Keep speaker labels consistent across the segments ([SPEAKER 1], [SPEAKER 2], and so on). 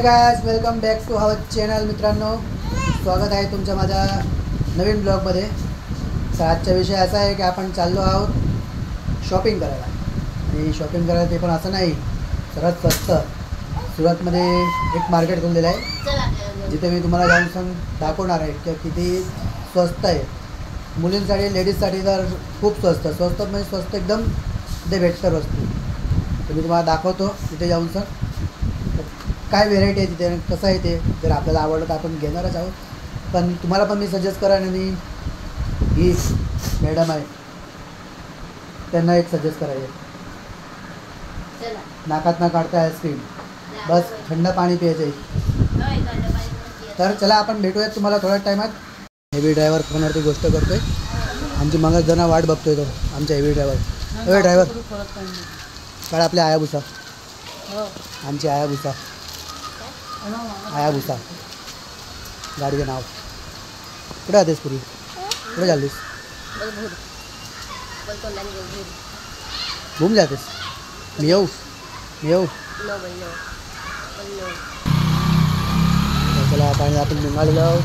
[SPEAKER 1] Guys, welcome back to our channel. मित्रांनो, स्वागत आहे तुमच्या माझ्या नवीन ब्लॉगमध्ये. तर आजचा विषय असा आहे की आपण चाललो आहोत शॉपिंग करायला. आणि शॉपिंग करायला ते पण असं नाही, सर्वात स्वस्त सुरतमध्ये एक मार्केट खोललेलं आहे, जिथे मी तुम्हाला जाऊन दाखवणार आहे की किती स्वस्त आहे. मुलींसाठी लेडीजसाठी तर खूप स्वस्त म्हणजे स्वस्त एकदम ते भेटतं वस्तू. तर मी तुम्हाला दाखवतो तिथे जाऊन काय व्हेरायटी आहे तिथे, कसं आहे ते. जर आपल्याला आवडलं तर आपण घेणारच आहोत. पण तुम्हाला पण मी सजेस्ट करा. आणि ही मॅडम आहे, त्यांना एक सजेस्ट करायचं, नाकात ना काढता आईस्क्रीम, बस थंड पाणी प्यायचं. तर चला आपण भेटूयात तुम्हाला थोड्या टायमात. हेवी ड्रायव्हर फोनवरती गोष्ट करतोय. आमची मग जण वाट बघतोय तो आमचा हेवी ड्रायव्हर. काढ आपल्या आयाभुसा, आमची आयाभुसा गाडीचं नाव. कुठे आतेस पुरी, कुठे चाललीस? घूम जातेस? मी येऊ चला आता आपण निघालेलो आहोत.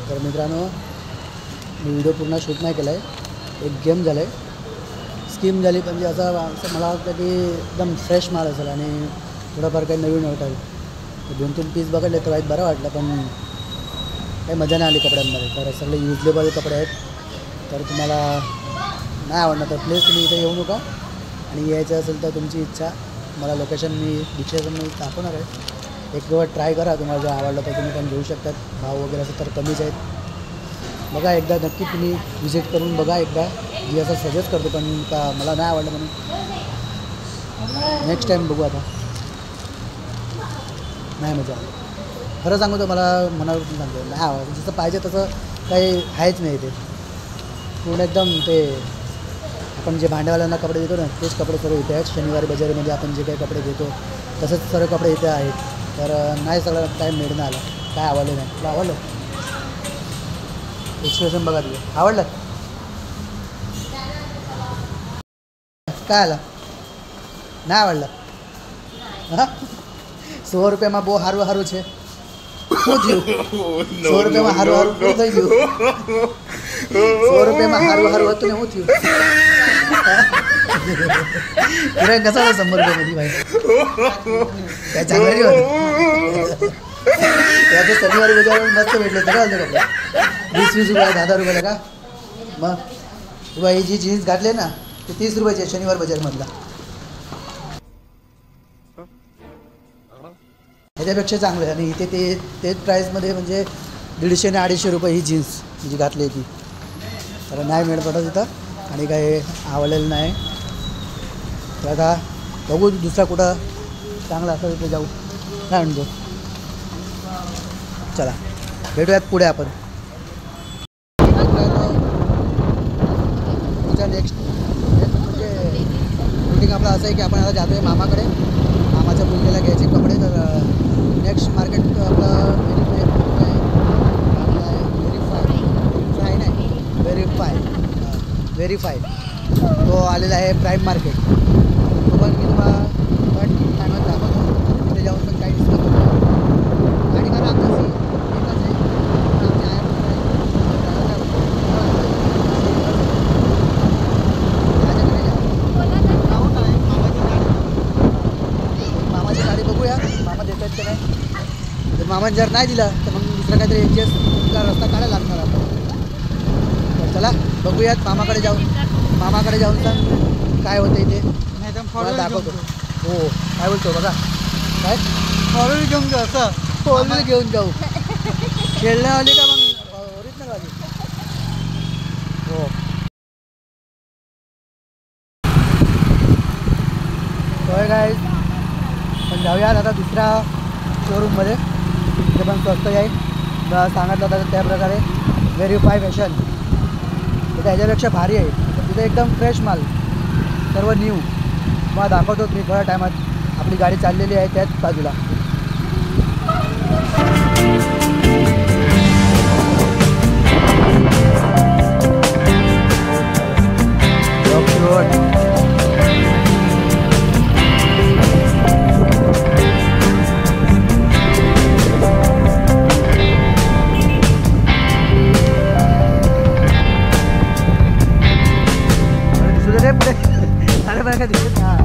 [SPEAKER 1] तर मित्रांनो, मी व्हिडिओ पूर्ण शूट नाही केला आहे. एक गेम झालं आहे, स्कीम झाली. म्हणजे असं मला वाटतं की एकदम फ्रेश माल असेल आणि थोडंफार काही नवीन वाटेल. तर 2-3 पीस बघितले तर वाईट बरं वाटलं, पण काही मजा नाही आली कपड्यांमध्ये. तर सगळे युजलेबल कपडे आहेत. तर तुम्हाला नाही आवडणार तर प्लीज तुम्ही इथे येऊ नका. आणि यायचं असेल तर तुमची इच्छा, मला लोकेशन मी डिस्क्रिप्शनमध्ये दाखवणार आहे. एक वेळ ट्राय करा, तुम्हाला जर आवडलं तर तुम्ही पण घेऊ शकतात. भाव वगैरे असं तर कमीच आहेत. बघा एकदा नक्की तुम्ही विजिट करून बघा एकदा. मी असं सजेस्ट करतो, पण का मला नाही आवडलं म्हणून नेक्स्ट टाईम बघू. आता नाही मजा आली, खरं सांगू तर मला मनावरून सांगतो नाही आवडलं. जसं पाहिजे तसं काही आहेच नाही ते. पूर्ण एकदम ते आपण जे भांड्यावाल्यांना कपडे देतो ना, तेच कपडे सर्व इथे आहेत. शनिवारी बाजारामध्ये आपण जे काही कपडे घेतो तसंच सर्व कपडे इथे आहेत. तर नाही सगळं काय मिळणं आलं, काय आवडलं नाही. तुला आवडलं? एक्सप्रेशन बघा तुझं, आवडलं? काय आलं? नाही आवडलं? हां, 100 રૂપિયામાં બહુ સારું સારું છે. શું થયું? 100 રૂપિયામાં સારું સારું શું થઈ ગયું? 100 રૂપિયામાં સારું સારું હતું ને શું થયું? किराय कसा होता 100 रुपयामध्ये भाई? काय चांगलं नाही होतं. त्याचं शनिवारी बाजारात मस्त भेटले सगळं कपडे 20-20 रुपये 10-10 रुपयाला का. मग किंवा ही जी जीन्स घातले ना ते 30 रुपयाची आहे शनिवार बाजारमधला. ह्याच्यापेक्षा चांगलं आहे. आणि इथे तेच प्राईसमध्ये म्हणजे 150 आणि 250 रुपये ही जीन्स जी घातली ती. तर नाही मिळत पडत तिथं आणि काही आवडलेलं नाही. तर आता बघू दुसरा कुठं चांगला असेल तिथे जाऊ. काय म्हणतो, चला भेटूयात पुढे आपण. तुमच्या नेक्स्ट म्हणजे रुटीन आपलं असं आहे की आपण आता जातो आहे मामाकडे. मामाच्या मुलगीला घ्यायचे कपडे. तर नेक्स्ट मार्केट आपलं व्हेरीफाय तो आलेला आहे प्राईम मार्केट. तो पण मी तुम्हाला टायमात दाखवतो. तिथे जाऊन पण काही डिस्कस होतो. आणि कारण आमचं एकच आहे, आमच्या मामाची गाडी बघूया मामा देत आहेत का नाही. तर मामाने जर नाही दिला तर मग दुसरा काहीतरी ॲडजस्ट रस्ता काढायला लागणार आपण. तर चला बघूयात मामाकडे जाऊन सांग काय होतं इथे. मला दाखवतो. हो काय बोलतो बघा. काय फॉरव्हील घेऊन जाऊ असं. फॉरव्हील घेऊन जाऊ. खेळण्यावाली का मग ओरिजिनलवाली. हो होय काय. पण जाऊयात आता दुसऱ्या शोरूममध्ये. तिथे पण स्वस्त आहे सांगितलं होतं त्याप्रकारे. व्हेरीफाय फॅशन तिथे ह्याच्यापेक्षा भारी आहे. तिथे एकदम फ्रेश माल सर्व न्यू. मला दाखवतो मी थोड्या टायमात. आपली गाडी चाललेली आहे त्याच बाजूला. का दिसत हां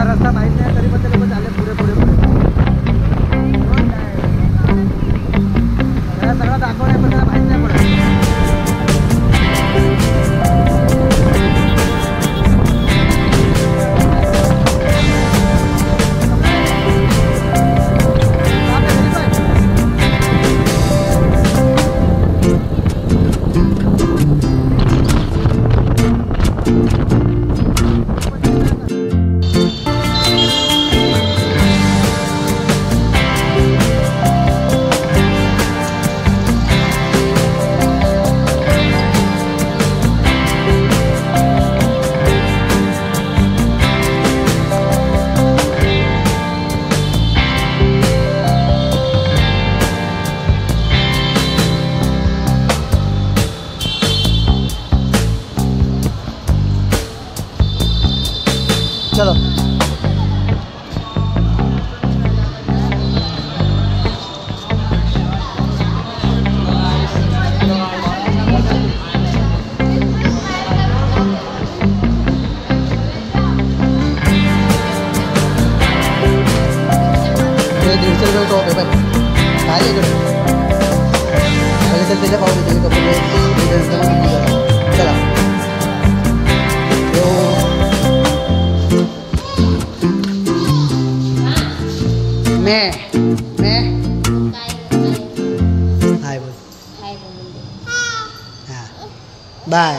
[SPEAKER 1] रस्ता माहीत नाही तरी पण ते लोक चालले पुढे सगळं दाखवण्या पण त्याला माहीत नाही पडत. चलो ₹150 टॉप आहे. काय इकडे पहिले तर त्याच्या पाहू देते कपडे. चला मैं हाय बोल. हाँ बाय.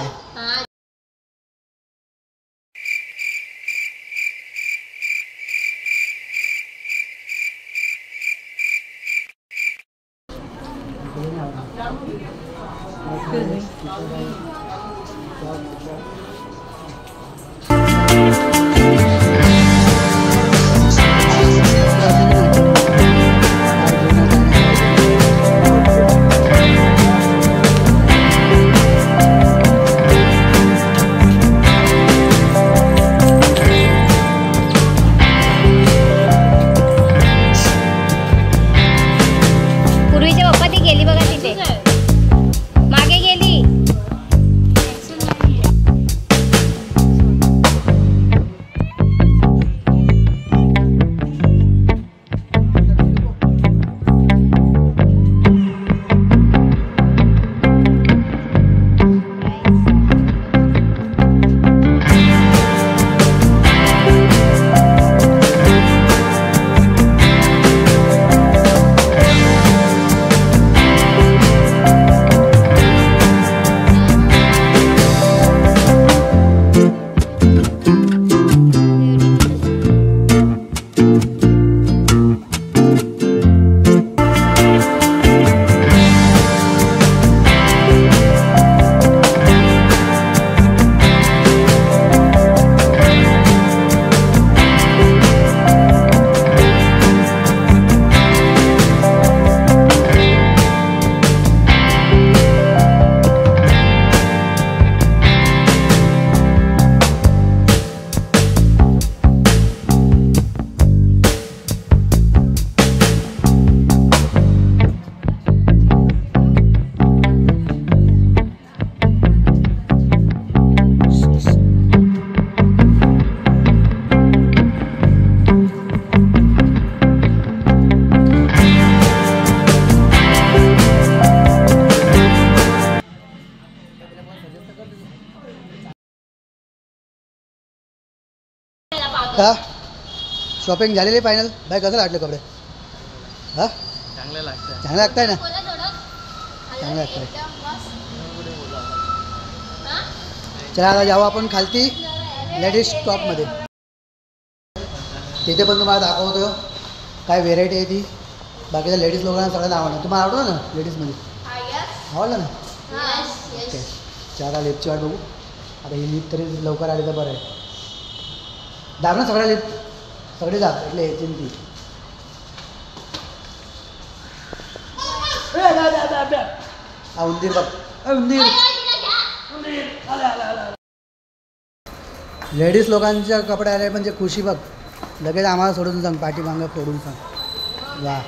[SPEAKER 2] गेली बघा तिथे मागे गेली.
[SPEAKER 1] का शॉपिंग झालेली फायनल बाय कसं वाटले कपडे हां
[SPEAKER 2] चांगलं लागतं.
[SPEAKER 1] चांगलं लागतंय ना चांगलं लागतंय चला आता जाऊ आपण खालती लेडीज शॉपमध्ये तिथे पण तुम्हाला दाखवतो काय व्हेरायटी आहे ती बाकीच्या लेडीज लोकांना सगळ्यांना आवडणार तुम्हाला आवडलं ना लेडीजमध्ये आवडलं ना ओके चला लिपची वाट बघू आता ही लिप तरी लवकर आली तर बरं आहे दाब ना सगळ्या लिप सगळे दाब એટલે येतील ती हा उंदीर बघ उंदीर लेडीज लोकांच्या कपडे आले म्हणजे खुशी बघ लगेच आम्हाला सोडून सांग पाठीमागं फोडून सांग वा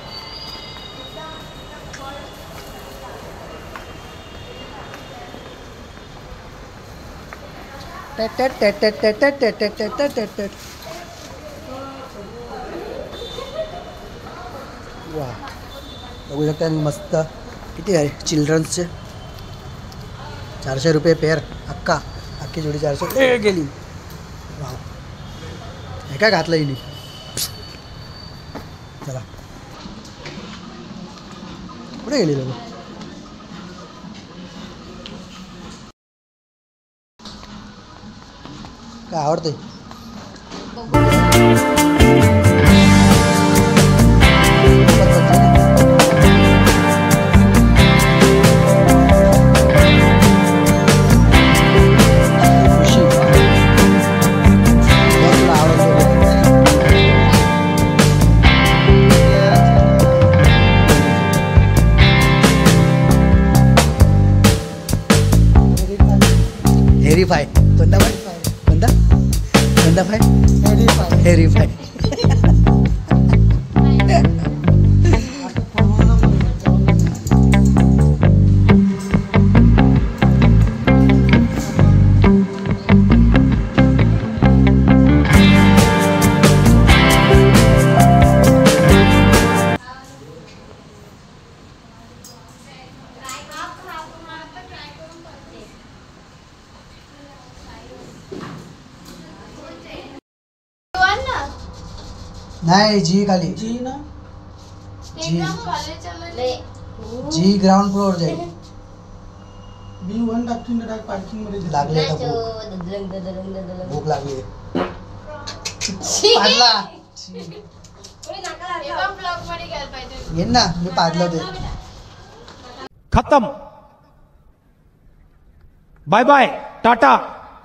[SPEAKER 1] वा बघू शकता मस्त किती आहे चिल्ड्रन्सचे 400 रुपये पेअर अख्खी जोडी 400 गेली वा हे काय घातलं हिने चला कुठे गेली लोक काय आवडते हेरीफाय कोणता फाय कोणता कोणता फाय हेरीफाय नहीं जी खाली जी ना जी ग्राउंड फ्लोर जाईल B1 टाकून डायरेक्ट पार्किंग मध्ये लागले भूक लागली पाडला ये ना मी पाडलं ते
[SPEAKER 3] खत्म bye bye tata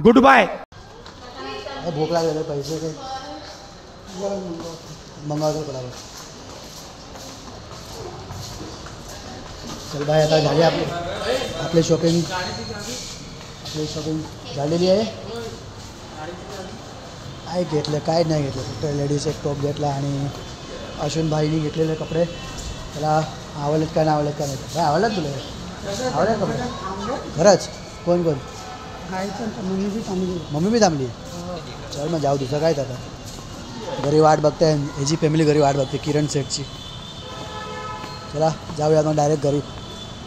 [SPEAKER 3] goodbye
[SPEAKER 1] भूक लागले पैसे ते मंगळवार पडावं चल बाय आता झाली आपली शॉपिंग झालेली आहे काय घेतलं काय नाही घेतलं फक्त लेडीज एक टॉप घेतला आणि अश्विन भाईनी घेतलेले कपडे त्याला आवडलेत का नाही आवडलेत का नाही काय आवडलं तुला आवडले कपडे खरंच कोण कोण मम्मी बी थांबली चल मग जाऊ दुसरं काय आता घरी वाट बघताय ह्याची फॅमिली घरी वाट बघते किरण सेठची चला जाऊया मग डायरेक्ट घरी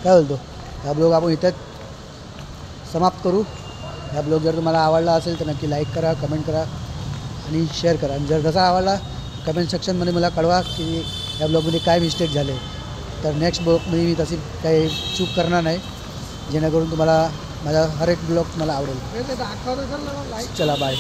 [SPEAKER 1] काय बोलतो हा ब्लॉग आपण इथंच समाप्त करू हा ब्लॉग जर तुम्हाला आवडला असेल तर नक्की लाईक करा कमेंट करा आणि शेअर करा आणि जर कसा आवडला कमेंट सेक्शनमध्ये मला कळवा की या ब्लॉगमध्ये काय मिस्टेक झाले तर नेक्स्ट ब्लॉगमध्ये मी तशी काही चूक करणार नाही जेणेकरून तुम्हाला माझा हर एक ब्लॉग तुम्हाला आवडेल चला बाय